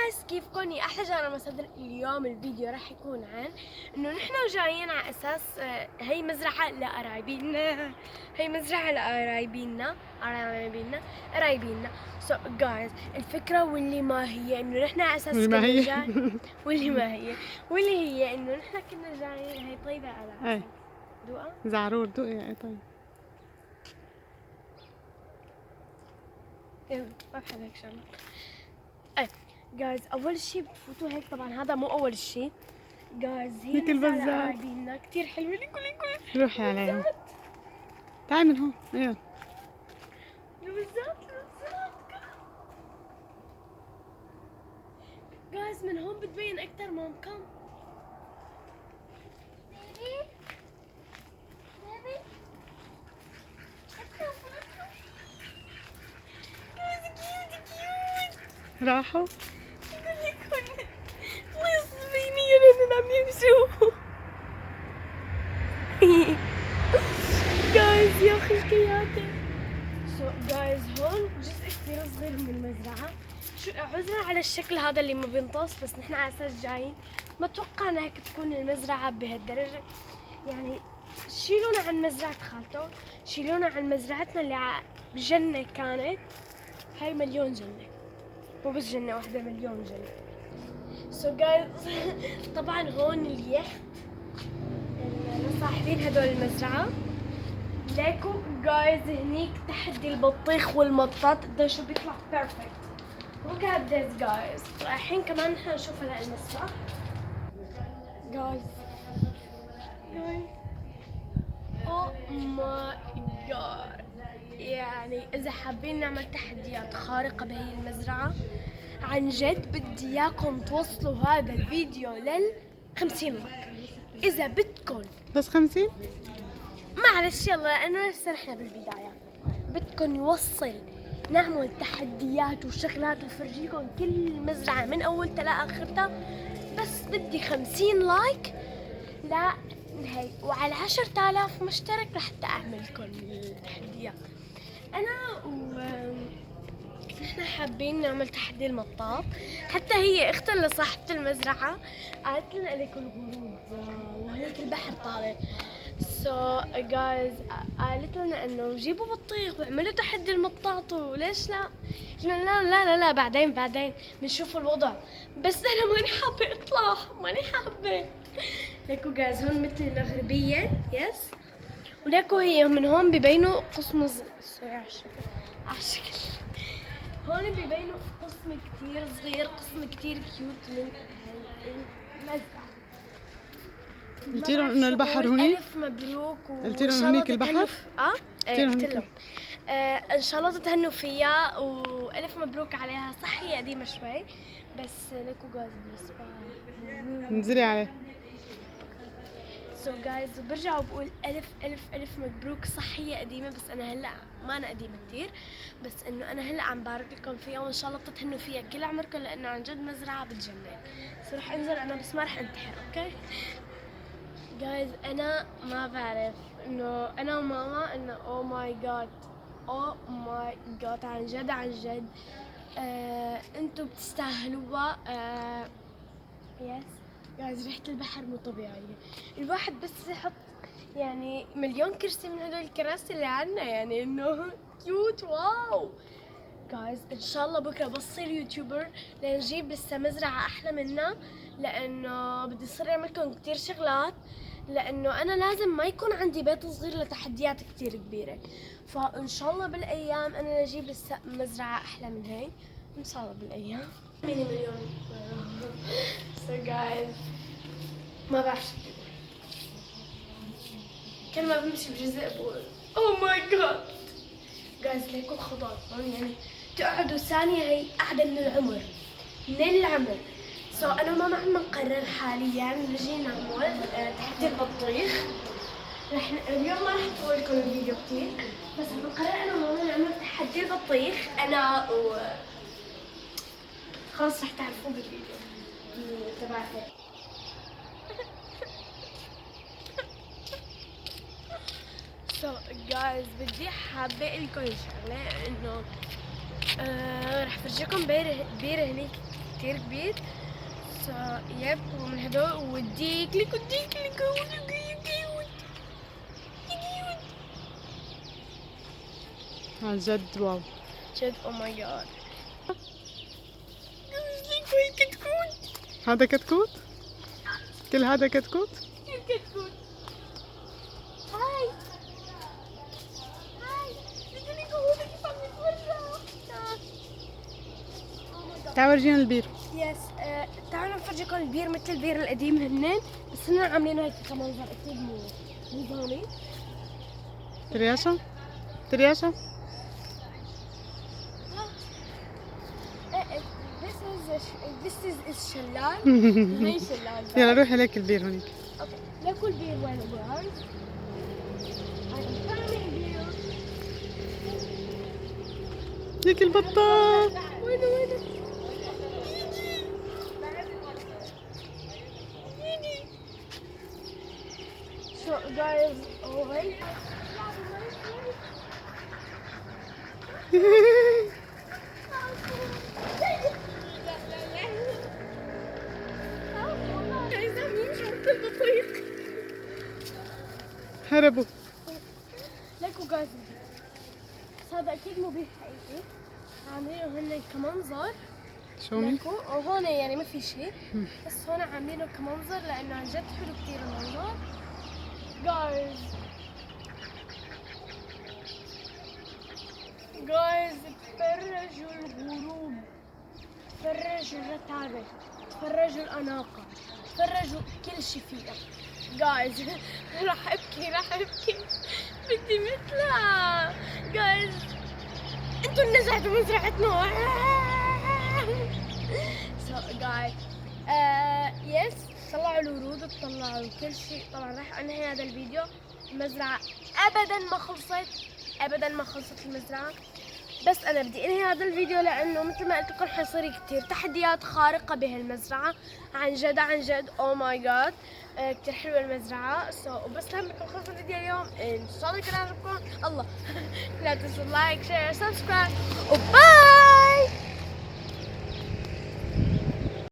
جايز كيفكم يا احلى جانا مصادر. اليوم الفيديو راح يكون عن انه نحن جايين على اساس هي مزرعه لقرايبينا، هي مزرعه لقرايبينا قرايبينا. سو جايز الفكره واللي ما هي انه نحن على اساس واللي ما كنا هي جاي واللي ما هي واللي هي انه نحن كنا جايين. هي طيبه على اي دوقه زعرور دوقي. اي طيب ايه ما بحب هيك شغله. ايه جايز اول شي بفوتوا هيك، طبعا هذا مو اول شي جايز، هي هيك البزات قرايبينا كثير حلوه. كلي روحي عليهم. تعي من هون. ايوه البزات جايز من هون بتبين اكثر مامكم. راحوا. الله يصفيني انا عم يمشوا. جايز يا اخي الكياتة. سو جايز هون جزء كثير صغير من المزرعة. شو عذرا على الشكل هذا اللي ما بينطص، بس نحن على اساس جايين ما توقعنا هيك تكون المزرعة بهالدرجة. يعني شيلونا عن مزرعة خالته، شيلونا عن مزرعتنا اللي بجنة كانت. هاي مليون جنة، مو بس جنة واحدة، مليون جنة. سو جايز طبعا هون اليخت صاحبين هدول المزرعة. ليكو جايز هنيك تحدي البطيخ والمطاط ده شو بيطلع بيرفكت. Look at this guys. رايحين كمان نحن نشوف هلا المسبح. جايز oh my god، يعني إذا حابين نعمل تحديات خارقة بهي المزرعة عن جد بدي إياكم توصلوا هذا الفيديو 50 لايك إذا بدكم. بس 50؟ معلش يلا لأنه لسه نحن بالبداية. بدكم يوصل نعمل تحديات وشغلات وفرجيكم كل المزرعة من أولتها لآخرتها، بس بدي 50 لايك لا هي، وعلى 10,000 مشترك لحتى أعمل لكم التحديات. أنا نحن حابين نعمل تحدي المطاط. حتى هي اختها اللي صاحبة المزرعة قالت لنا لكم الغروب وهيك البحر طالع. سو جايز قالت لنا انه جيبوا بطيخ واعملوا تحدي المطاط، وليش لا؟ قلنا لا بعدين بنشوف الوضع، بس انا ماني حابة اطلع، ماني حابة. ليكو جايز هون مثل المغربية يس، وليكو هي من هون ببينوا قسم سوري على الشكل. هون ببينوا قسم كتير صغير، قسم كتير كيوت من المزرعة. قلتي لهم انه البحر هونيك؟ ألف مبروك. قلتي لهم هونيك البحر؟ ايه قلت لهم ان شاء الله تتهنوا فيها والف مبروك عليها. صح هي قديمة شوي بس لكو جايز بالنسبة انزلي عليه. سو جايز برجع وبقول ألف مبروك. صح هي قديمة بس أنا هلا ما أنا قديمة كتير، بس إنه أنا هلا عم بارك لكم فيها وإن شاء الله بتتهنوا فيها كل عمركم، لأنه عن جد مزرعة بتجنن. سو رح أنزل أنا بس ما رح أنتحر. أوكي جايز أنا ما بعرف إنه أنا وماما إنه أو ماي جاد عن جد أنتوا بتستاهلوها. يس جايز ريحة البحر مو طبيعية. الواحد بس يحط يعني مليون كرسي من هدول الكراسي اللي عنا، يعني انه كيوت. واو جايز ان شاء الله بكره بصير يوتيوبر لنجيب لسه مزرعة احلى منا، لانه بدي صير اعمل لكم كثير شغلات، لانه انا لازم ما يكون عندي بيت صغير لتحديات كثير كبيرة. فان شاء الله بالايام انا نجيب لسه مزرعة احلى من هي ان شاء الله بالايام. مليون so guys ما بعرف كل ما بمشي بجزء بقول oh my god guys ليكو خضار يعني تقعدوا ثانية. هي قاعدة من العمر so أنا وماما عم نقرر حاليا نجي نعمل تحدي البطيخ. اليوم ما رح أطول لكم الفيديو كتير، بس عم نقرر أنا وماما نعمل تحدي البطيخ. أنا خلاص رح تعرفوا بالفيديو تبعتي. سو جايز بدي حابة لكم شغلة انه رح فرجيكم بير هنيك كتير كبير. يب ومن هدول وديك لك وديك لك عن جد واو. جد او ماي جاد. كتكوت. هذا كتكوت؟ كل هذا كتكوت؟ كتكوت. هاي هاي بدي هو كيف عم يتوجع. تعال ورجينا البير. يس تعالوا نفرجيكم البير مثل البير القديم هنن، بس هن عاملينه هيك كمنظر اكيد مو ظهري. ترياشة؟ ترياشة؟ This is شلال. هي شلال. يلا روحي لك البير هونيك. اوكي لكل بير وين guys. I am coming here. ليك البطة. وينه وينه؟ يجي. So guys, wait. هربوا. ليكوا جايز بس هذا اكيد مو بير حقيقي، عاملينه هن كمنظر. شو مين؟ ليكوا وهون يعني ما في شيء، بس هون عاملينه كمنظر لانه عن جد حلو كثير المنظر. جايز تفرجوا الغروب، تفرجوا الرتابة، تفرجوا الأناقة، تفرجوا كل شي فيها. جايز راح ابكي بدي مثلها. جايز انتوا اللي نزعتوا مزرعتنا. سو جايز يس طلعوا الورود وطلعوا كل شيء. طبعا راح انهي هذا الفيديو. المزرعة ابدا ما خلصت المزرعة، بس انا بدي انهي هذا الفيديو لانه مثل ما قلت لكم حيصير كثير تحديات خارقه بهالمزرعه. عن جد او ماي جاد كثير حلوه المزرعه. وبس هم بدكم خلصوا الفيديو اليوم ان شاء الله كان عجبكم. الله لا تنسوا لايك شير سبسكرايب وباي.